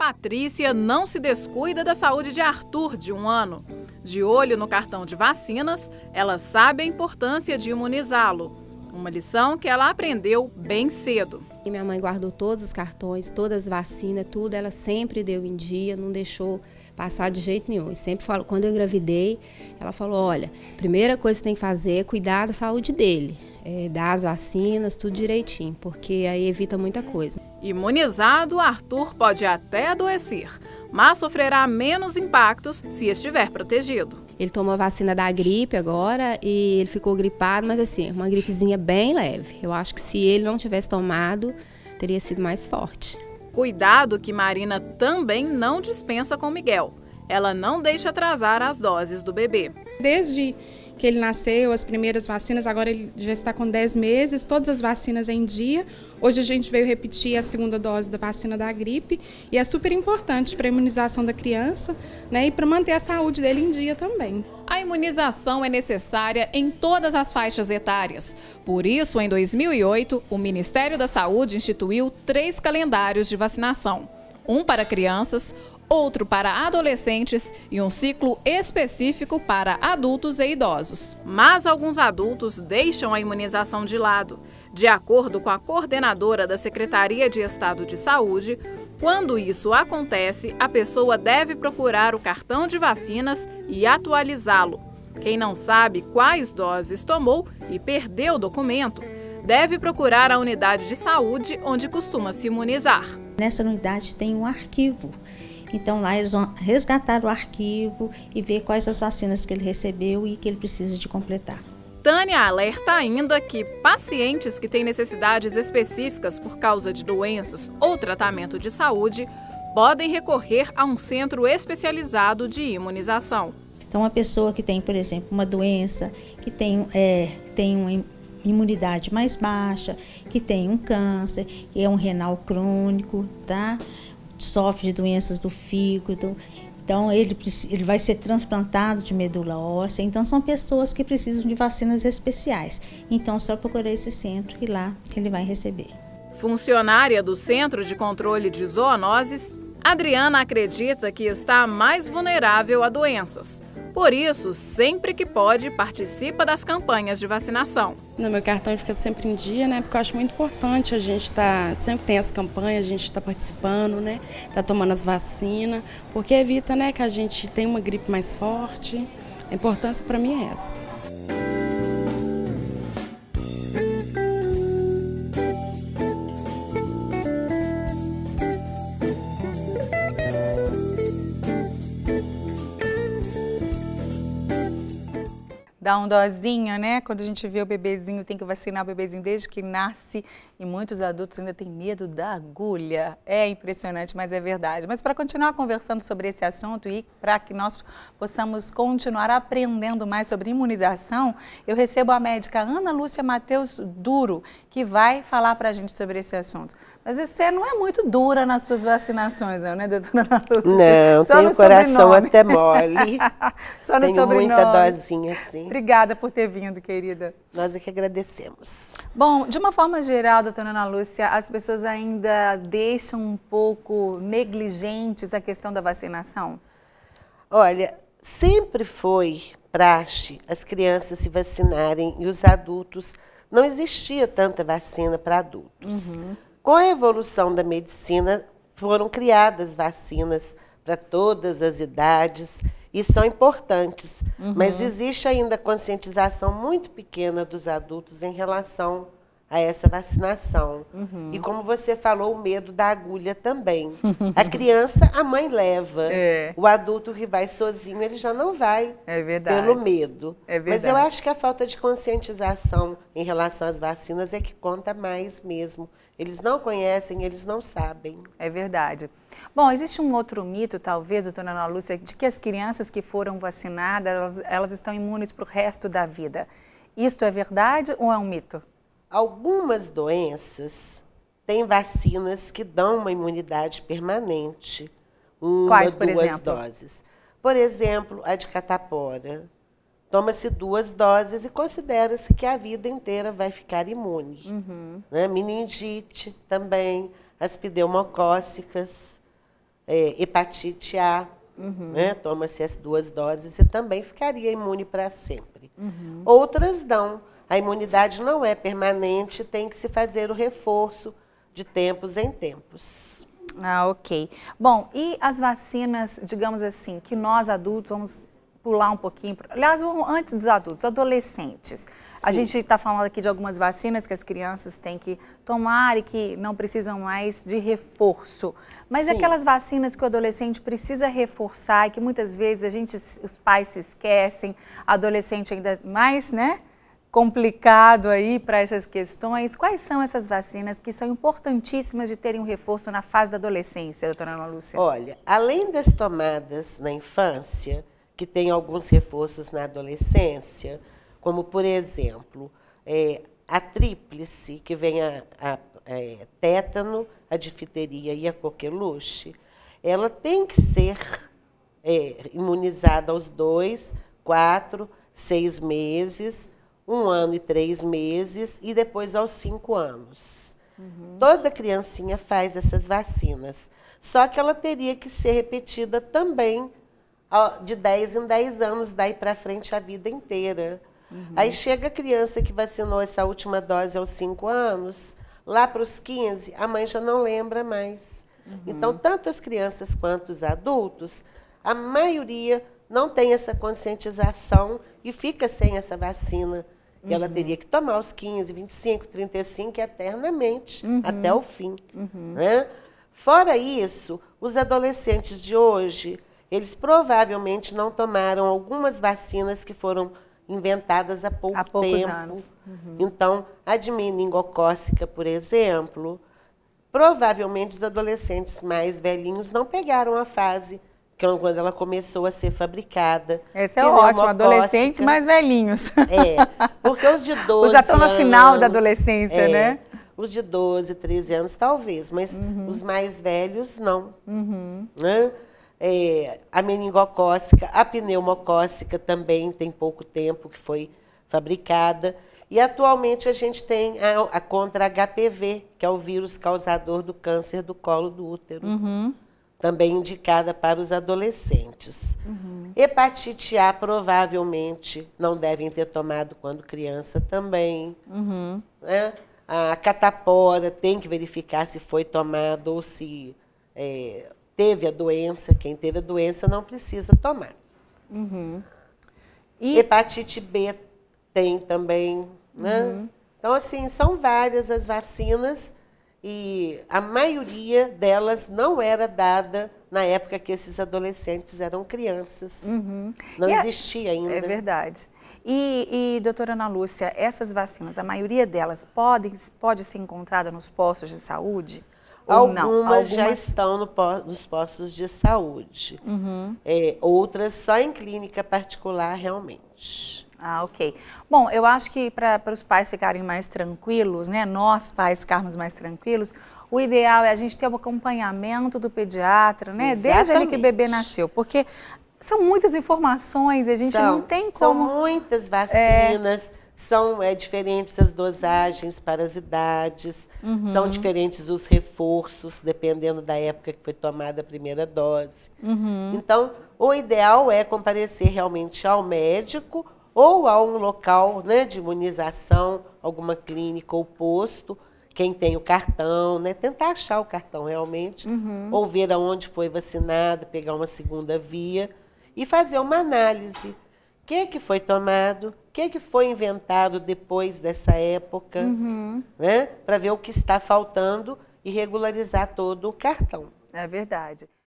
Patrícia não se descuida da saúde de Arthur, de 1 ano. De olho no cartão de vacinas, ela sabe a importância de imunizá-lo. Uma lição que ela aprendeu bem cedo. Minha mãe guardou todos os cartões, todas as vacinas, tudo. Ela sempre deu em dia, não deixou passar de jeito nenhum. E sempre falou, quando eu engravidei, ela falou, olha, a primeira coisa que tem que fazer é cuidar da saúde dele. Dar as vacinas, tudo direitinho, porque aí evita muita coisa. Imunizado, Arthur pode até adoecer, mas sofrerá menos impactos se estiver protegido. Ele tomou a vacina da gripe agora e ele ficou gripado, mas assim, uma gripezinha bem leve. Eu acho que se ele não tivesse tomado, teria sido mais forte. Cuidado que Marina também não dispensa com Miguel. Ela não deixa atrasar as doses do bebê. Desde que ele nasceu, as primeiras vacinas, agora ele já está com 10 meses, todas as vacinas em dia. Hoje a gente veio repetir a segunda dose da vacina da gripe e é super importante para a imunização da criança, né, e para manter a saúde dele em dia também. A imunização é necessária em todas as faixas etárias. Por isso, em 2008, o Ministério da Saúde instituiu 3 calendários de vacinação. Um para crianças, outro para adolescentes e um ciclo específico para adultos e idosos. Mas alguns adultos deixam a imunização de lado. De acordo com a coordenadora da Secretaria de Estado de Saúde, quando isso acontece, a pessoa deve procurar o cartão de vacinas e atualizá-lo. Quem não sabe quais doses tomou e perdeu o documento, deve procurar a unidade de saúde onde costuma se imunizar. Nessa unidade tem um arquivo. Então lá eles vão resgatar o arquivo e ver quais as vacinas que ele recebeu e que ele precisa de completar. Tânia alerta ainda que pacientes que têm necessidades específicas por causa de doenças ou tratamento de saúde podem recorrer a um centro especializado de imunização. Então, uma pessoa que tem, por exemplo, uma doença, que tem uma imunidade mais baixa, que tem um câncer, que é um renal crônico, tá? Sofre de doenças do fígado, então ele vai ser transplantado de medula óssea, então são pessoas que precisam de vacinas especiais. Então só procurar esse centro e lá ele vai receber. Funcionária do Centro de Controle de Zoonoses, Adriana acredita que está mais vulnerável a doenças. Por isso, sempre que pode, participa das campanhas de vacinação. No meu cartão fica sempre em dia, né? Porque eu acho muito importante a gente sempre tem as campanhas, a gente está participando, né? Está tomando as vacinas, porque evita, né, que a gente tenha uma gripe mais forte. A importância para mim é essa. Dá um dozinho, né? Quando a gente vê o bebezinho, tem que vacinar o bebezinho desde que nasce. E muitos adultos ainda têm medo da agulha. É impressionante, mas é verdade. Mas para continuar conversando sobre esse assunto e para que nós possamos continuar aprendendo mais sobre imunização, eu recebo a médica Ana Lúcia Matheus Duro, que vai falar para a gente sobre esse assunto. Mas você não é muito dura nas suas vacinações, não, né, doutora Ana Lúcia? Não, só tenho no coração sobrenome. até mole. Só no tenho sobrenome. muita dosinha, sim. Obrigada por ter vindo, querida. Nós é que agradecemos. Bom, de uma forma geral, doutora Ana Lúcia, as pessoas ainda deixam um pouco negligentes a questão da vacinação? Olha, sempre foi praxe as crianças se vacinarem e os adultos. Não existia tanta vacina para adultos. Com a evolução da medicina, foram criadas vacinas para todas as idades e são importantes, mas existe ainda conscientização muito pequena dos adultos em relação a essa vacinação. E como você falou, o medo da agulha também. A criança, a mãe leva. O adulto que vai sozinho, ele já não vai. É verdade. Pelo medo. É verdade. Mas eu acho que a falta de conscientização em relação às vacinas é que conta mais mesmo. Eles não conhecem, eles não sabem. É verdade. Bom, existe um outro mito, talvez, doutora Ana Lúcia, de que as crianças que foram vacinadas, elas estão imunes para o resto da vida. Isto é verdade ou é um mito? Algumas doenças têm vacinas que dão uma imunidade permanente. Quais, por duas exemplo? doses. Por exemplo, a de catapora. Toma-se 2 doses e considera-se que a vida inteira vai ficar imune. Né? Meningite também, as pneumocócicas, hepatite A, né? Toma-se as 2 doses e também ficaria imune para sempre. Outras não. A imunidade não é permanente, tem que se fazer o reforço de tempos em tempos. Ah, ok. Bom, e as vacinas, digamos assim, que nós adultos vamos pular um pouquinho, aliás, antes dos adultos, adolescentes. A Sim. gente está falando aqui de algumas vacinas que as crianças têm que tomar e que não precisam mais de reforço. Mas Sim. aquelas vacinas que o adolescente precisa reforçar e que muitas vezes os pais se esquecem, adolescente ainda mais, né, complicado aí para essas questões. Quais são essas vacinas que são importantíssimas de terem um reforço na fase da adolescência, doutora Ana Lúcia? Olha, além das tomadas na infância, que tem alguns reforços na adolescência, como, por exemplo, a tríplice, que vem a tétano, a difteria e a coqueluche, ela tem que ser imunizada aos 2, 4, 6 meses, 1 ano e 3 meses e depois aos 5 anos. Toda criancinha faz essas vacinas, só que ela teria que ser repetida também de 10 em 10 anos, daí para frente a vida inteira. Aí chega a criança que vacinou essa última dose aos 5 anos, lá para os 15, a mãe já não lembra mais. Então, tanto as crianças quanto os adultos, a maioria não tem essa conscientização e fica sem essa vacina. E ela teria que tomar aos 15, 25, 35 eternamente, até o fim. Né? Fora isso, os adolescentes de hoje, eles provavelmente não tomaram algumas vacinas que foram inventadas há pouco tempo. Anos. Então, a de meningocócica, por exemplo, provavelmente os adolescentes mais velhinhos não pegaram a fase quando ela começou a ser fabricada. Esse é ótimo, adolescentes mais velhinhos. Porque os de 12 Os já estão no final da adolescência, né? Os de 12, 13 anos talvez, mas os mais velhos não. Né? A meningocócica, a pneumocócica também tem pouco tempo que foi fabricada. E atualmente a gente tem a contra HPV, que é o vírus causador do câncer do colo do útero. Também indicada para os adolescentes. Hepatite A provavelmente não devem ter tomado quando criança também. Né? A catapora tem que verificar se foi tomado ou se teve a doença. Quem teve a doença não precisa tomar. E hepatite B tem também. Né? Então, assim, são várias as vacinas e a maioria delas não era dada na época que esses adolescentes eram crianças. Não existia ainda. É verdade. E doutora Ana Lúcia, essas vacinas, a maioria delas pode ser encontrada nos postos de saúde? Algumas já estão nos postos de saúde. Outras só em clínica particular, realmente. Ah, ok. Bom, eu acho que para os pais ficarem mais tranquilos, né, nós pais ficarmos mais tranquilos, o ideal é a gente ter um acompanhamento do pediatra, né, desde ali que o bebê nasceu, porque são muitas informações, a gente não tem como... São muitas vacinas, são diferentes as dosagens para as idades, são diferentes os reforços, dependendo da época que foi tomada a primeira dose. Então, o ideal é comparecer realmente ao médico ou a um local, né, de imunização, alguma clínica ou posto, quem tem o cartão, né, tentar achar o cartão realmente, ou ver aonde foi vacinado, pegar uma segunda via e fazer uma análise. O que foi tomado, o que foi inventado depois dessa época, né, para ver o que está faltando e regularizar todo o cartão. É verdade.